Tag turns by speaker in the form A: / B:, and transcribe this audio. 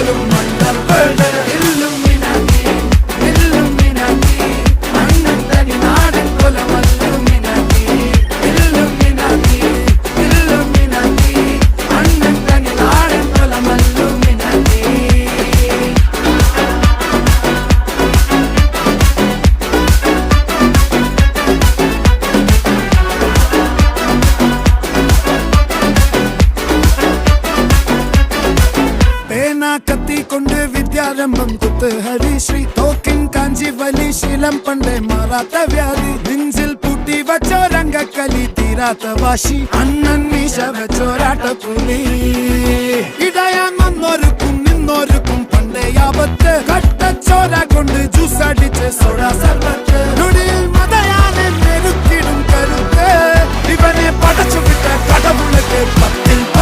A: പോലും മണ്ടപ്പേട് Illuminati Illuminati അണ്ണൻ തനി നാടൻ കൊലമല്ലുമിനാറ്റി ഇല്ലുമിനാറ്റി ഇല്ലുമിനാറ്റി അണ്ണൻ തനി നാടൻ കൊലമല്ലുമിനാറ്റി. കത്തി കൊണ്ട് വിദ്യാരംഭം കുത്ത് ഹരിശ്രീ തോക്കിൻ കാഞ്ചി വലി ശീലം പണ്ടേ മാറാത്ത വ്യാധി നെഞ്ചിൽ പൂട്ടി വച്ചോരംഗക്കലി തീരാത്ത വാശി അണ്ണൻ മീശ വെച്ചോരാട്ട പുലി ഇടയാൻ വന്നോർക്കും നിന്നോർക്കും പണ്ടേ ആപത്ത് കട്ടച്ചോര കൊണ്ട് ജ്യൂസ് അടിച്ച് സോഡ സർബത്ത്